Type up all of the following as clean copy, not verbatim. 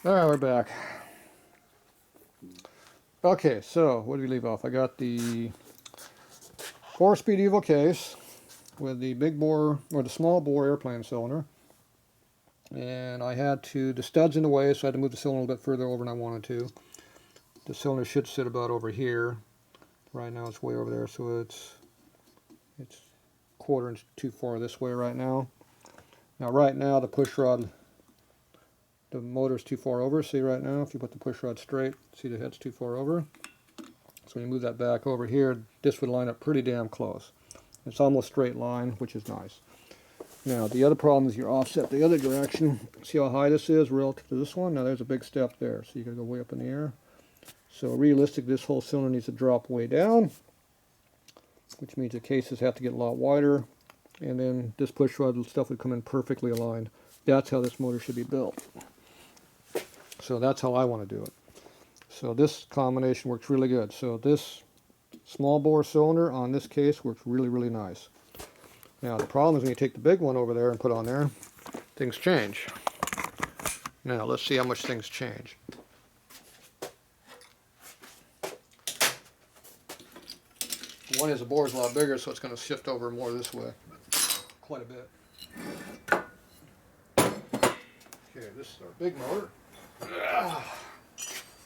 Alright, we're back. Okay, so what did we leave off? I got the 4-speed Evo case with the big bore, or the small bore airplane cylinder. And I had the stud's in the way, so I had to move the cylinder a little bit further over than I wanted to. The cylinder should sit about over here. Right now it's way over there, so it's a quarter inch too far this way right now. Now right now the push rod, the motor's too far over. See right now, if you put the push rod straight, see the head's too far over. So when you move that back over here, this would line up pretty damn close. It's almost straight line, which is nice. Now the other problem is your offset the other direction. See how high this is relative to this one? Now there's a big step there, so you gotta go way up in the air. So realistically, this whole cylinder needs to drop way down, which means the cases have to get a lot wider, and then this push rod and stuff would come in perfectly aligned. That's how this motor should be built. So that's how I want to do it. So this combination works really good. So this small bore cylinder on this case works really, really nice. Now the problem is when you take the big one over there and put on there, things change. Now let's see how much things change. One is the bore is a lot bigger, so it's going to shift over more this way. Quite a bit. Okay, this is our big motor.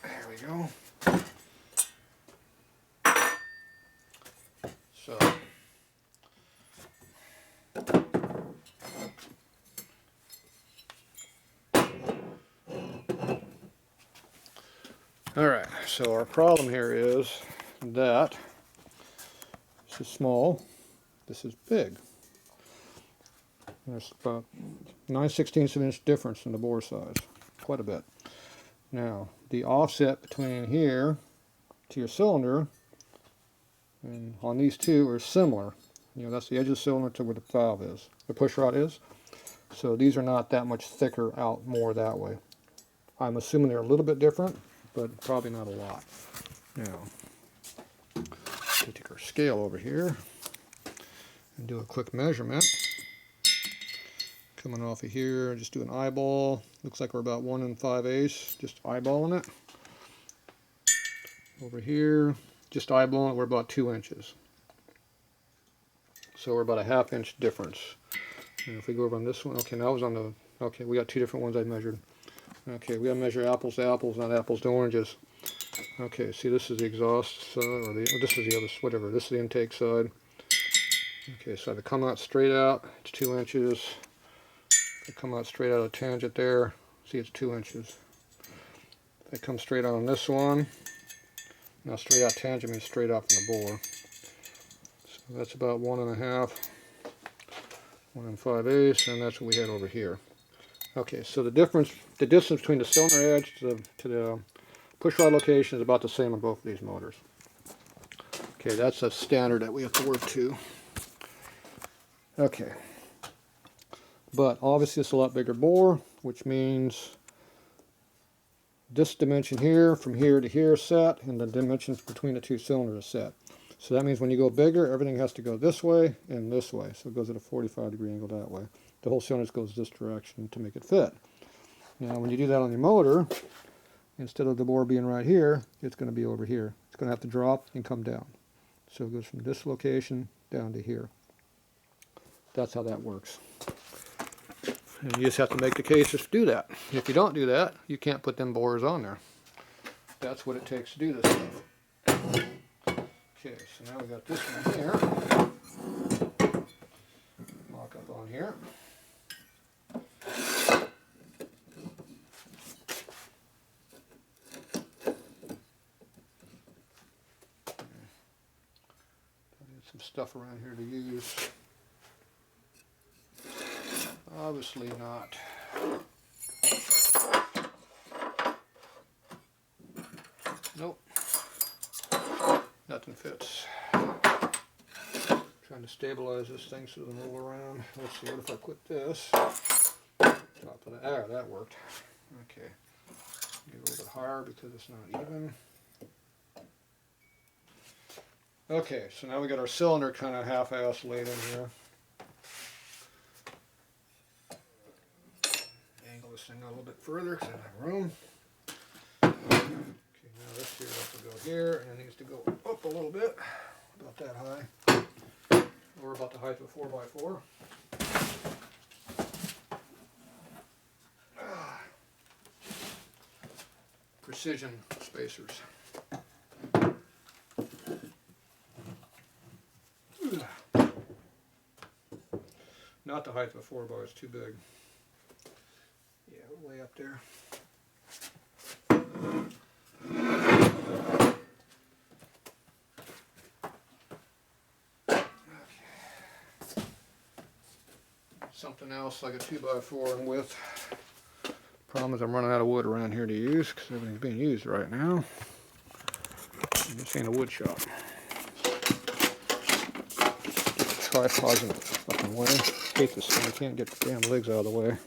There we go. So alright, so our problem here is that this is small, this is big. There's about 9/16 of an inch difference in the bore size. Quite a bit. Now, the offset between here to your cylinder and on these two are similar. You know, that's the edge of the cylinder to where the valve is, the push rod is. So these are not that much thicker out more that way. I'm assuming they're a little bit different, but probably not a lot. Now, we'll take our scale over here and do a quick measurement. Coming off of here, just do an eyeball. Looks like we're about 1 5/8, just eyeballing it. Over here, just eyeballing it, we're about 2 inches. So we're about a 1/2 inch difference. And if we go over on this one, okay, now I was on the, okay, we got two different ones I measured. Okay, we gotta measure apples to apples, not apples to oranges. Okay, see, this is the exhaust side, or this is the other, whatever, this is the intake side. Okay, so if I come out straight out, it's 2 inches. If I come out straight out of tangent there, see, it's 2 inches. If I come straight out on this one, now straight out tangent means straight out from the bore. So that's about 1 1/2, 1 5/8, and that's what we had over here. Okay, so the distance between the cylinder edge to the push rod location is about the same on both of these motors. Okay, that's a standard that we have to work to. Okay, but obviously it's a lot bigger bore, which means this dimension here, from here to here is set, and the dimensions between the two cylinders is set. So that means when you go bigger, everything has to go this way and this way. So it goes at a 45-degree angle that way. The whole cylinder goes this direction to make it fit. Now when you do that on your motor, instead of the bore being right here, it's going to be over here. It's going to have to drop and come down. So it goes from this location down to here. That's how that works. And you just have to make the cases to do that. If you don't do that, you can't put them bores on there. That's what it takes to do this stuff. Okay, so now we got this one here. Lock up on here. Some stuff around here to use. Obviously not. Nope. Nothing fits. Trying to stabilize this thing so it doesn't roll around. Let's see, what if I put this top of the, that worked. Okay. Get a little bit higher because it's not even. Okay, so now we got our cylinder kind of half-assed laid in here. Angle this thing a little bit further because I don't have room. Okay, now this here has to go here, and it needs to go up a little bit, about that high, or about the height of a 4x4. Precision spacers. Not the height of a 4x, it's too big. Yeah, way up there. Okay. Something else like a 2x4 in width. Problem is I'm running out of wood around here to use because everything's being used right now. And this ain't a wood shop. Get the tripods in the fucking way. I hate this thing. I can't get the damn legs out of the way.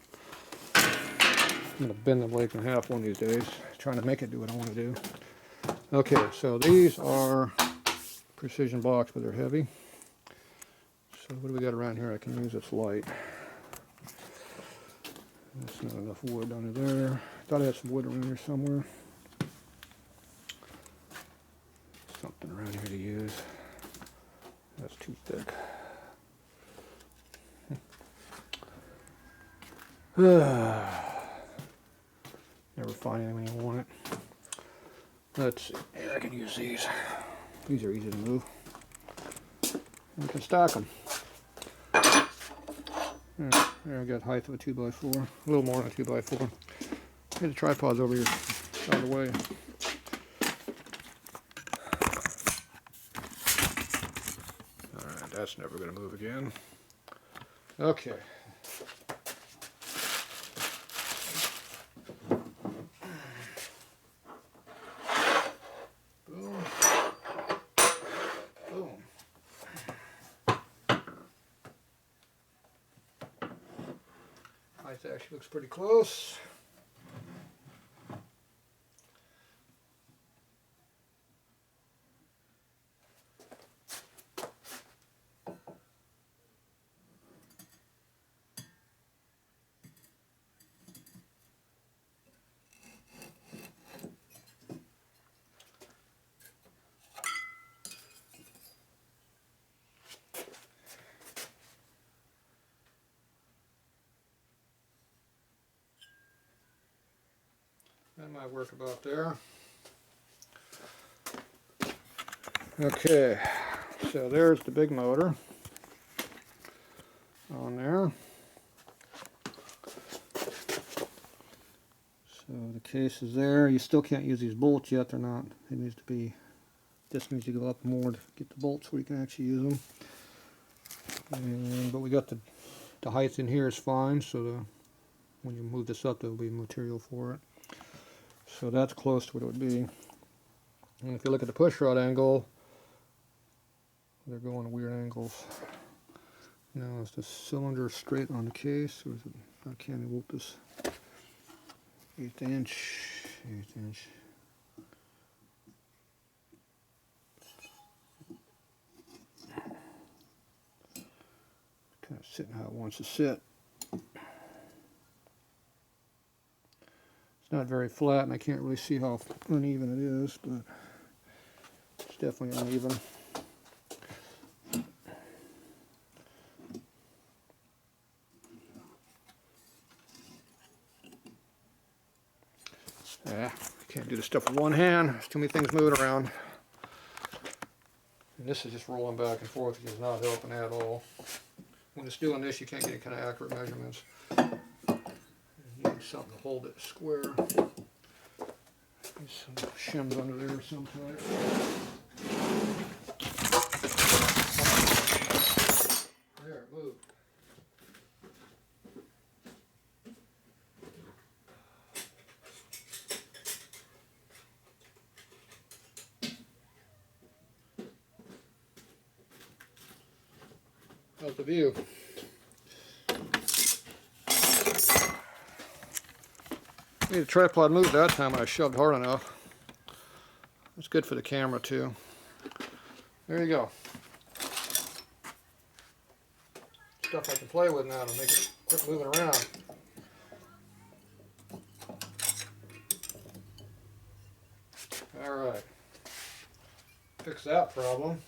I'm going to bend the legs in half one of these days. Trying to make it do what I want to do. Okay, so these are precision blocks, but they're heavy. So what do we got around here I can use that's light? That's not enough wood under there. Thought I had some wood around here somewhere. Something around here to use. That's too thick. Never find anything when you want it. Let's see. Here, I can use these. These are easy to move. And we can stack them. There, I got height of a 2x4. A little more than a 2x4. Get the tripods over here out of the way. Alright, that's never going to move again. Okay. Boom. Boom. Height actually looks pretty close. That might work about there. Okay, so there's the big motor on there. So the case is there. You still can't use these bolts yet. They're not. It needs to be. This needs to go up more to get the bolts where you can actually use them. But we got the height in here is fine. So when you move this up, there'll be material for it. So that's close to what it would be. And if you look at the push rod angle, they're going weird angles. Now is the cylinder straight on the case, or is it? I can't even whoop this. 1/8 inch, 1/8 inch. Kind of sitting how it wants to sit. It's not very flat, and I can't really see how uneven it is, but it's definitely uneven. Yeah, can't do this stuff with one hand. There's too many things moving around. And this is just rolling back and forth, which is not helping at all. When it's doing this, you can't get any kind of accurate measurements. You need something to hold it square. There's some shims under there sometime. There, move. How's the view? I made the tripod move that time when I shoved hard enough. It's good for the camera too. There you go. Stuff I can play with now to make it quit moving around. fix that problem.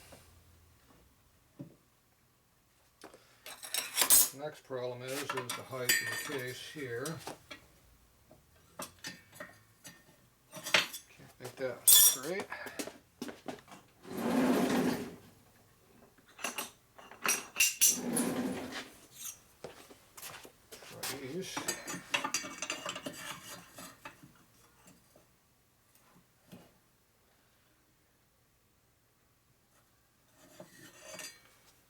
Next problem is the height of the case here. Can't make that straight. Try these.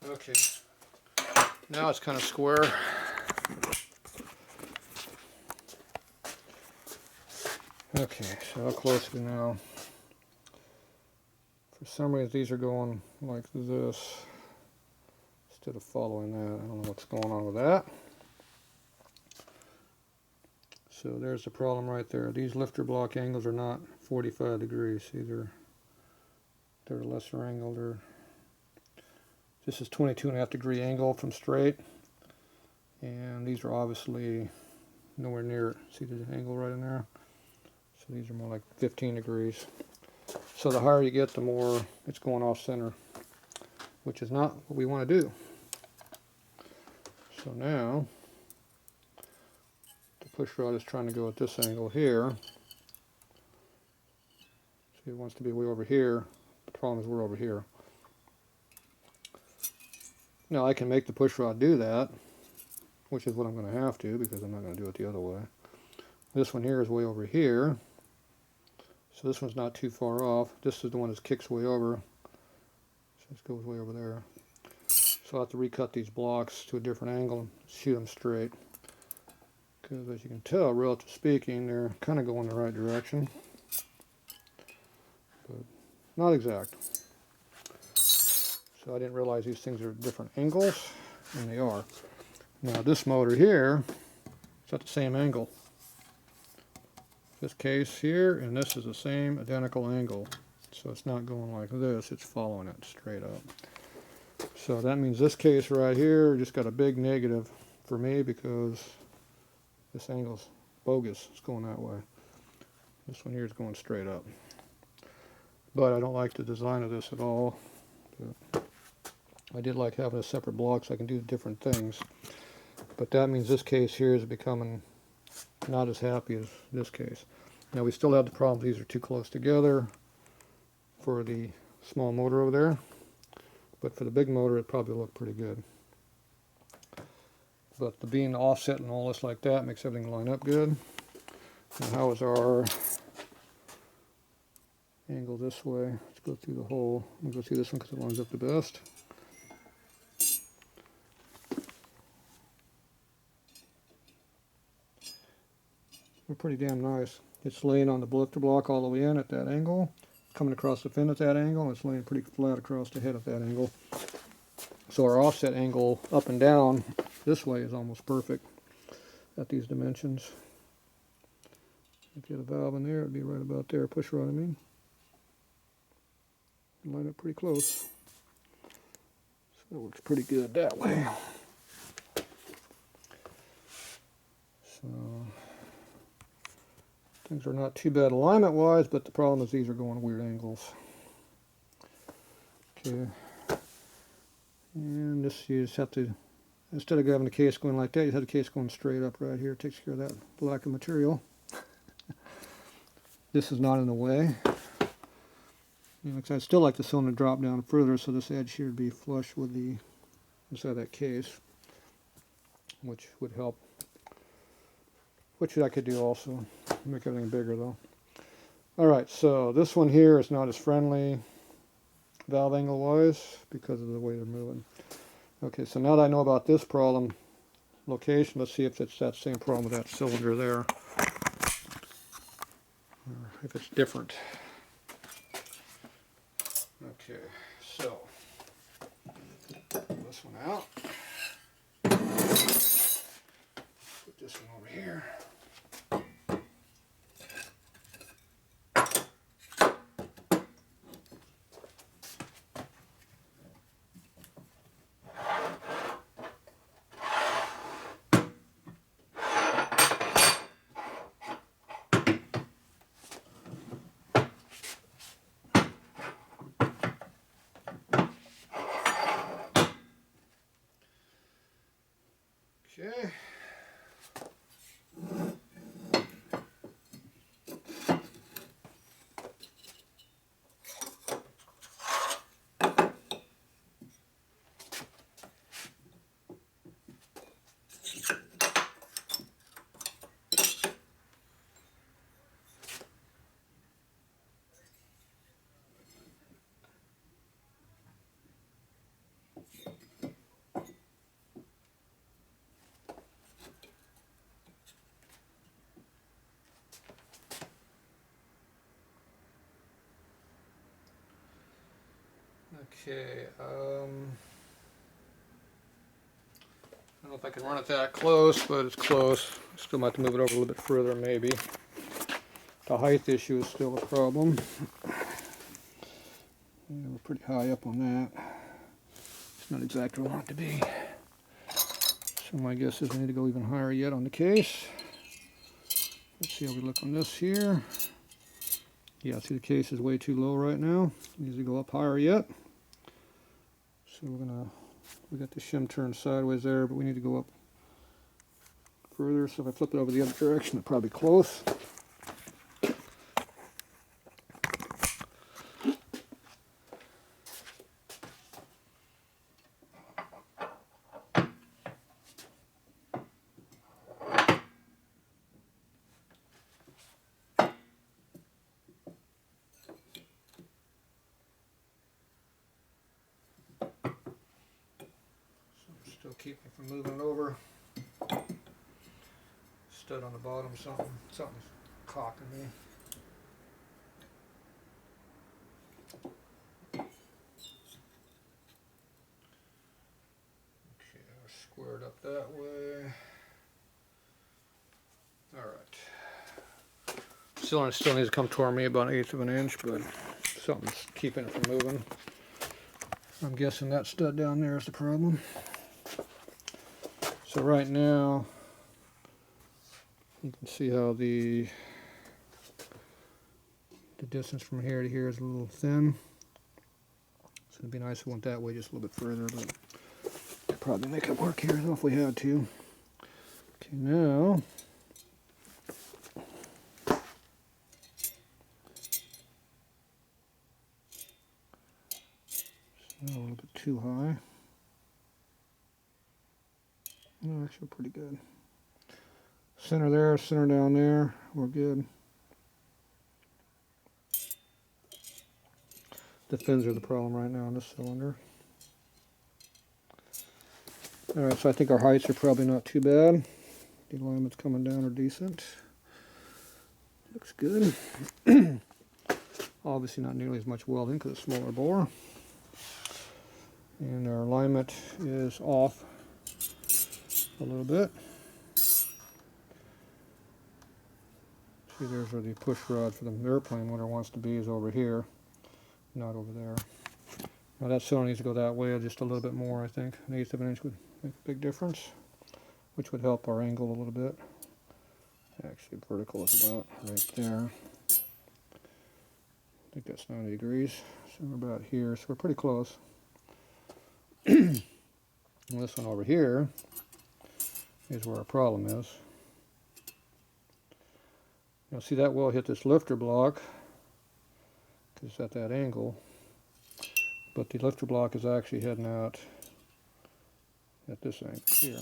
Okay, now it's kind of square. Okay, so how close to now? For some reason these are going like this instead of following that. I don't know what's going on with that. So there's the problem right there. These lifter block angles are not 45 degrees. See, they're a lesser angle. This is 22.5 degree angle from straight, and these are obviously nowhere near it. See the angle right in there? So these are more like 15 degrees. So the higher you get, the more it's going off center, which is not what we want to do. So now the push rod is trying to go at this angle here. See, it wants to be way over here. The problem is we're over here. Now I can make the push rod do that, which is what I'm going to have to, because I'm not going to do it the other way. This one here is way over here, so this one's not too far off. This is the one that kicks way over, so this goes way over there. So I'll have to recut these blocks to a different angle and shoot them straight, because as you can tell, relatively speaking, they're kind of going the right direction, but not exact. So I didn't realize these things are different angles, and they are. Now this motor here is at the same angle. This case here and this is the same identical angle. So it's not going like this, it's following it straight up. So that means this case right here just got a big negative for me, because this angle's bogus. It's going that way. This one here is going straight up. But I don't like the design of this at all. But I did like having a separate block so I can do different things. But that means this case here is becoming not as happy as this case. Now we still have the problem these are too close together for the small motor over there. But for the big motor it probably looked pretty good. But the being offset and all this like that makes everything line up good. Now how is our angle this way? Let's go through the hole. We'll go through this one because it lines up the best. They're pretty damn nice. It's laying on the lifter block all the way in at that angle, coming across the fin at that angle, and it's laying pretty flat across the head at that angle. So our offset angle up and down this way is almost perfect at these dimensions. If you had a valve in there, it'd be right about there. Push rod, I mean. Line up pretty close. So it works pretty good that way. So things are not too bad alignment wise, but the problem is these are going weird angles. Okay. And this, you just have to, instead of having the case going like that, you have the case going straight up right here. It takes care of that lack of material. This is not in the way. You know, I'd still like the cylinder to drop down further, so this edge here would be flush with the inside of that case, which would help. Which I could do also. Make everything bigger though. Alright, so this one here is not as friendly valve angle wise because of the way they're moving. Okay, so now that I know about this problem location, let's see if it's that same problem with that cylinder there. Or if it's different. Okay, so pull this one out. Put this one over here. Okay, I don't know if I can run it that close, but it's close. Still might have to move it over a little bit further, maybe. The height issue is still a problem. Yeah, we're pretty high up on that. It's not exactly where I want it to be. So my guess is we need to go even higher yet on the case. Let's see how we look on this here. Yeah, see the case is way too low right now. Needs to go up higher yet. So we got the shim turned sideways there, but we need to go up further. So if I flip it over the other direction, it's probably close. Still keep me from moving it over. Stud on the bottom, something's cocking me. Okay, I'll square it up that way. Alright. Cylinder still needs to come toward me about 1/8 of an inch, but something's keeping it from moving. I'm guessing that stud down there is the problem. So right now, you can see how the distance from here to here is a little thin. So it'd be nice if we went that way just a little bit further, but I'd probably make it work here though if we had to. Okay, now a little bit too high. No, actually pretty good. Center there, center down there, we're good. The fins are the problem right now on this cylinder. Alright, so I think our heights are probably not too bad. The alignments coming down are decent. Looks good. Obviously not nearly as much welding because it's a smaller bore. And our alignment is off a little bit. See, there's where the push rod for the airplane motor wants to be, is over here, not over there. Now that cylinder needs to go that way just a little bit more, I think. 1/8 of an inch would make a big difference, which would help our angle a little bit. Actually, vertical is about right there. I think that's 90 degrees, so we're about here, so we're pretty close. And this one over here is where our problem is. Now see, that will hit this lifter block because it's at that angle, but the lifter block is actually heading out at this angle here.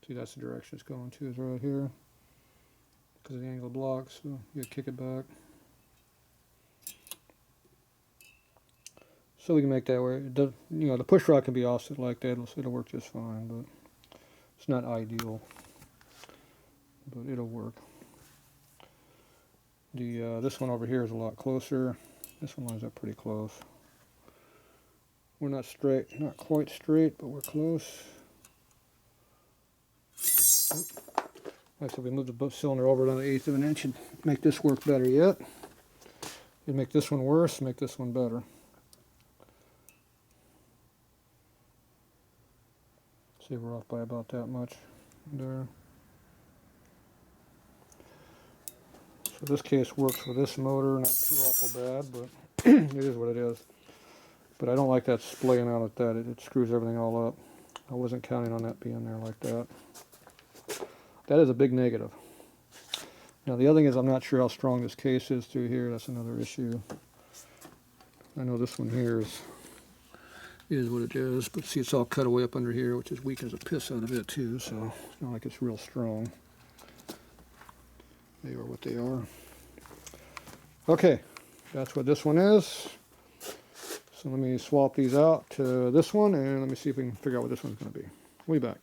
See, that's the direction it's going to, is right here because of the angle block, so you kick it back. So we can make that where it does, you know, the push rod can be offset like that, it'll work just fine, but it's not ideal, but it'll work. The this one over here is a lot closer. This one lines up pretty close. We're not straight, not quite straight, but we're close. Like I said, we moved the cylinder over another 1/8 of an inch and make this work better yet. You'd make this one worse, make this one better. See, we're off by about that much there. So this case works for this motor, not too awful bad, but it is what it is. But I don't like that splaying out like that. It screws everything all up. I wasn't counting on that being there like that. That is a big negative. Now the other thing is, I'm not sure how strong this case is through here. That's another issue. I know this one here is what it is, but see, it's all cut away up under here, which is weak as a piss out of it too, so it's not like it's real strong. They are what they are. Okay, that's what this one is. So let me swap these out to this one, and let me see if we can figure out what this one's going to be. We'll be back.